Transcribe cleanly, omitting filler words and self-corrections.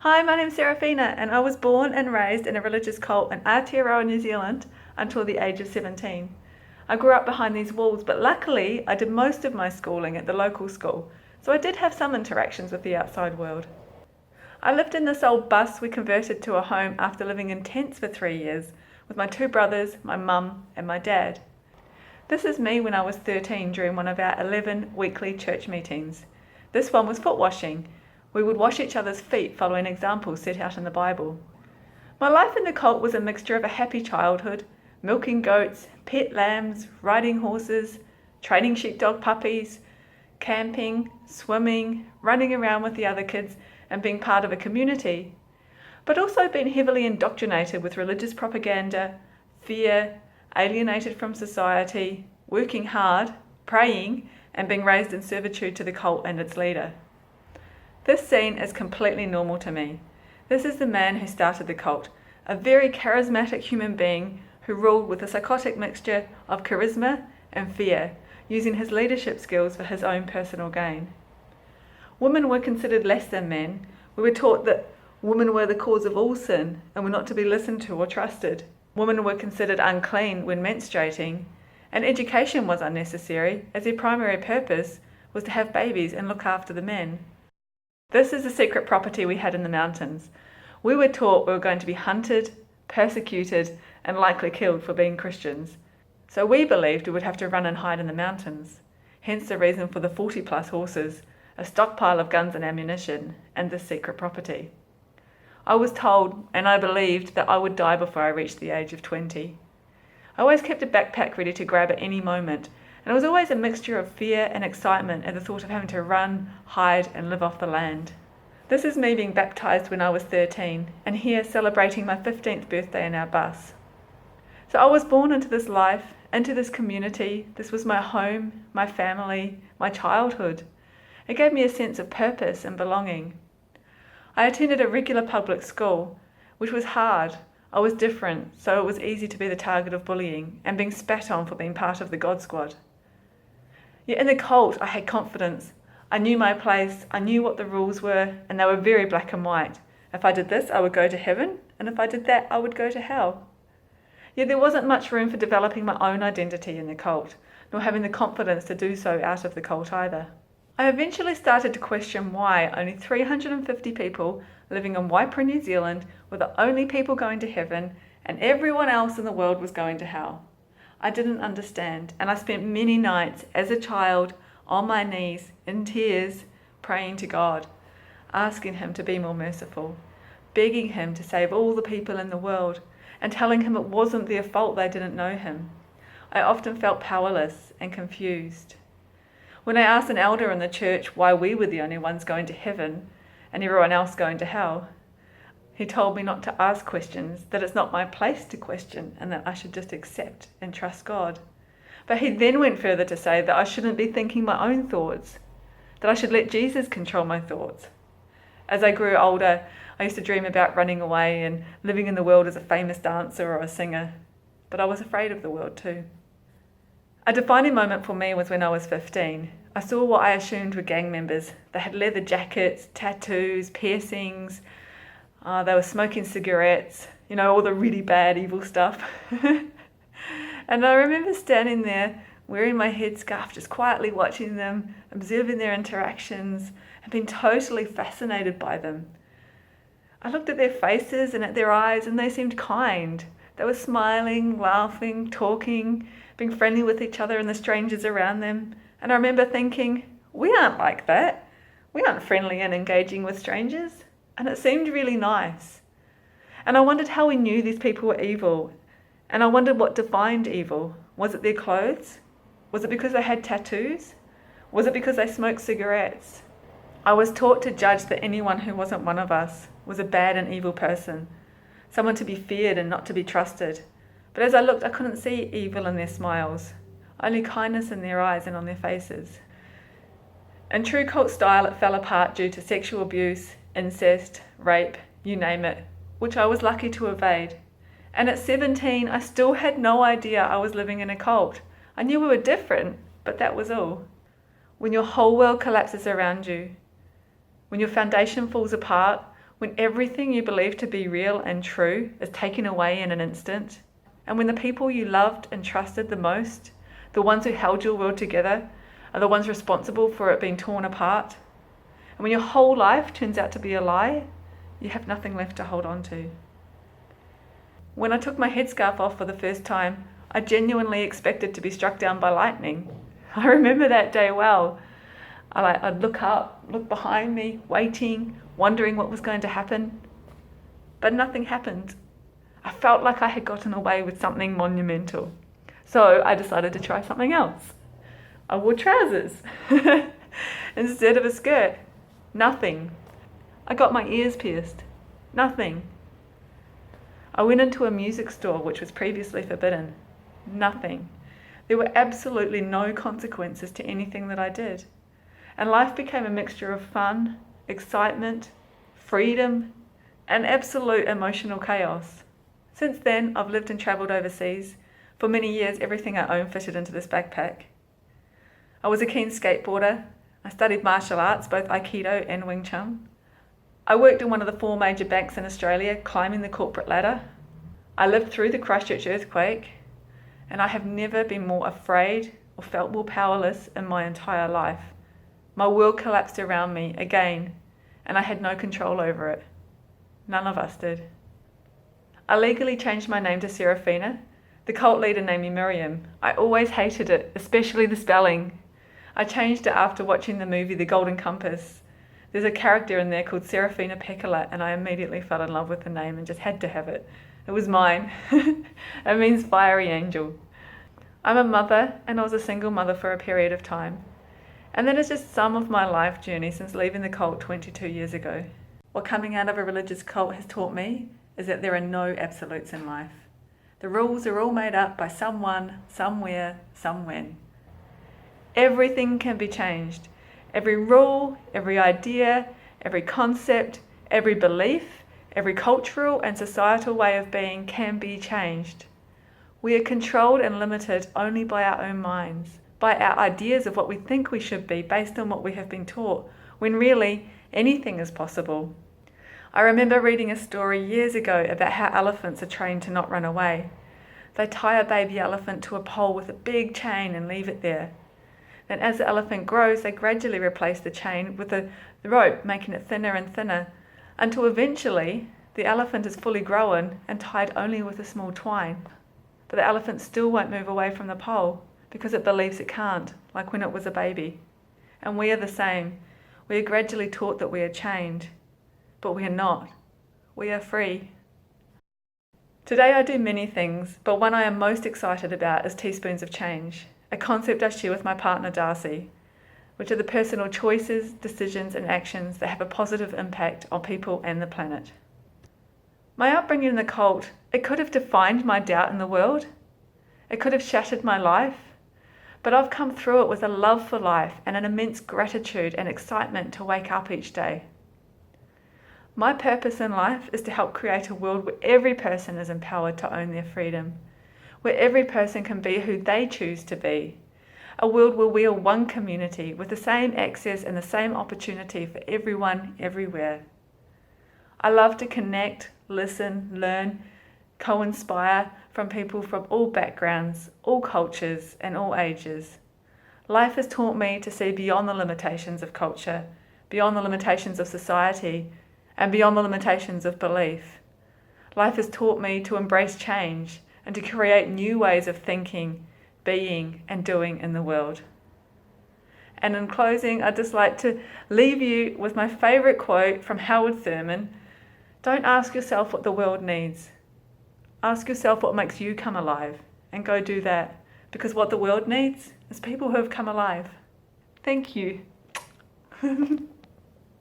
Hi, my name's Serafina, and I was born and raised in a religious cult in Aotearoa, New Zealand, until the age of 17. I grew up behind these walls, but luckily I did most of my schooling at the local school, so I did have some interactions with the outside world. I lived in this old bus we converted to a home after living in tents for 3 years, with my two brothers, my mum, and my dad. This is me when I was 13 during one of our 11 weekly church meetings. This one was foot washing. We would wash each other's feet following examples set out in the Bible. My life in the cult was a mixture of a happy childhood, milking goats, pet lambs, riding horses, training sheepdog puppies, camping, swimming, running around with the other kids, and being part of a community, but also being heavily indoctrinated with religious propaganda, fear, alienated from society, working hard, praying, and being raised in servitude to the cult and its leader. This scene is completely normal to me. This is the man who started the cult, a very charismatic human being who ruled with a psychotic mixture of charisma and fear, using his leadership skills for his own personal gain. Women were considered less than men. We were taught that women were the cause of all sin and were not to be listened to or trusted. Women were considered unclean when menstruating, and education was unnecessary as their primary purpose was to have babies and look after the men. This is a secret property we had in the mountains. We were taught we were going to be hunted, persecuted, and likely killed for being Christians. So we believed we would have to run and hide in the mountains. Hence the reason for the 40+ horses, a stockpile of guns and ammunition, and this secret property. I was told, and I believed, that I would die before I reached the age of 20. I always kept a backpack ready to grab at any moment, and it was always a mixture of fear and excitement at the thought of having to run, hide, and live off the land. This is me being baptised when I was 13, and here celebrating my 15th birthday in our bus. So I was born into this life, into this community. This was my home, my family, my childhood. It gave me a sense of purpose and belonging. I attended a regular public school, which was hard. I was different, so it was easy to be the target of bullying and being spat on for being part of the God Squad. Yet in the cult, I had confidence. I knew my place, I knew what the rules were, and they were very black and white. If I did this, I would go to heaven, and if I did that, I would go to hell. Yet there wasn't much room for developing my own identity in the cult, nor having the confidence to do so out of the cult either. I eventually started to question why only 350 people living in Waipara, New Zealand were the only people going to heaven, and everyone else in the world was going to hell. I didn't understand, and I spent many nights as a child on my knees, in tears, praying to God, asking Him to be more merciful, begging Him to save all the people in the world, and telling Him it wasn't their fault they didn't know Him. I often felt powerless and confused. When I asked an elder in the church why we were the only ones going to heaven and everyone else going to hell, he told me not to ask questions, that it's not my place to question, and that I should just accept and trust God. But he then went further to say that I shouldn't be thinking my own thoughts, that I should let Jesus control my thoughts. As I grew older, I used to dream about running away and living in the world as a famous dancer or a singer, but I was afraid of the world too. A defining moment for me was when I was 15. I saw what I assumed were gang members. They had leather jackets, tattoos, piercings. They were smoking cigarettes, all the really bad, evil stuff. And I remember standing there, wearing my headscarf, just quietly watching them, observing their interactions, and being totally fascinated by them. I looked at their faces and at their eyes, and they seemed kind. They were smiling, laughing, talking, being friendly with each other and the strangers around them. And I remember thinking, we aren't like that. We aren't friendly and engaging with strangers. And it seemed really nice. And I wondered how we knew these people were evil. And I wondered what defined evil. Was it their clothes? Was it because they had tattoos? Was it because they smoked cigarettes? I was taught to judge that anyone who wasn't one of us was a bad and evil person, someone to be feared and not to be trusted. But as I looked, I couldn't see evil in their smiles, only kindness in their eyes and on their faces. In true cult style, it fell apart due to sexual abuse, incest, rape, you name it, which I was lucky to evade. And at 17, I still had no idea I was living in a cult. I knew we were different, but that was all. When your whole world collapses around you, when your foundation falls apart, when everything you believe to be real and true is taken away in an instant, and when the people you loved and trusted the most, the ones who held your world together, are the ones responsible for it being torn apart, and when your whole life turns out to be a lie, you have nothing left to hold on to. When I took my headscarf off for the first time, I genuinely expected to be struck down by lightning. I remember that day well. I'd look up, look behind me, waiting, wondering what was going to happen. But nothing happened. I felt like I had gotten away with something monumental. So I decided to try something else. I wore trousers instead of a skirt. Nothing. I got my ears pierced. Nothing. I went into a music store which was previously forbidden. Nothing. There were absolutely no consequences to anything that I did. And life became a mixture of fun, excitement, freedom, and absolute emotional chaos. Since then, I've lived and travelled overseas. For many years, everything I own fitted into this backpack. I was a keen skateboarder. I studied martial arts, both Aikido and Wing Chun. I worked in one of the 4 major banks in Australia, climbing the corporate ladder. I lived through the Christchurch earthquake, and I have never been more afraid or felt more powerless in my entire life. My world collapsed around me again, and I had no control over it. None of us did. I legally changed my name to Serafina. The cult leader named me Miriam. I always hated it, especially the spelling. I changed it after watching the movie The Golden Compass. There's a character in there called Serafina Pekala, and I immediately fell in love with the name and just had to have it. It was mine. It means fiery angel. I'm a mother, and I was a single mother for a period of time. And that is just some of my life journey since leaving the cult 22 years ago. What coming out of a religious cult has taught me is that there are no absolutes in life. The rules are all made up by someone, somewhere, somewhen. Everything can be changed. Every rule, every idea, every concept, every belief, every cultural and societal way of being can be changed. We are controlled and limited only by our own minds, by our ideas of what we think we should be based on what we have been taught, when really anything is possible. I remember reading a story years ago about how elephants are trained to not run away. They tie a baby elephant to a pole with a big chain and leave it there. Then as the elephant grows, they gradually replace the chain with a rope, making it thinner and thinner, until eventually the elephant is fully grown and tied only with a small twine. But the elephant still won't move away from the pole because it believes it can't, like when it was a baby. And we are the same. We are gradually taught that we are chained, but we are not. We are free. Today I do many things, but one I am most excited about is Teaspoons of Change, a concept I share with my partner Darcy, which are the personal choices, decisions and actions that have a positive impact on people and the planet. My upbringing in the cult, it could have defined my doubt in the world. It could have shattered my life, but I've come through it with a love for life and an immense gratitude and excitement to wake up each day. My purpose in life is to help create a world where every person is empowered to own their freedom, where every person can be who they choose to be, a world where we are one community with the same access and the same opportunity for everyone, everywhere. I love to connect, listen, learn, co-inspire from people from all backgrounds, all cultures and all ages. Life has taught me to see beyond the limitations of culture, beyond the limitations of society, and beyond the limitations of belief. Life has taught me to embrace change and to create new ways of thinking, being, and doing in the world. And in closing, I'd just like to leave you with my favourite quote from Howard Thurman. Don't ask yourself what the world needs. Ask yourself what makes you come alive, and go do that, because what the world needs is people who have come alive. Thank you.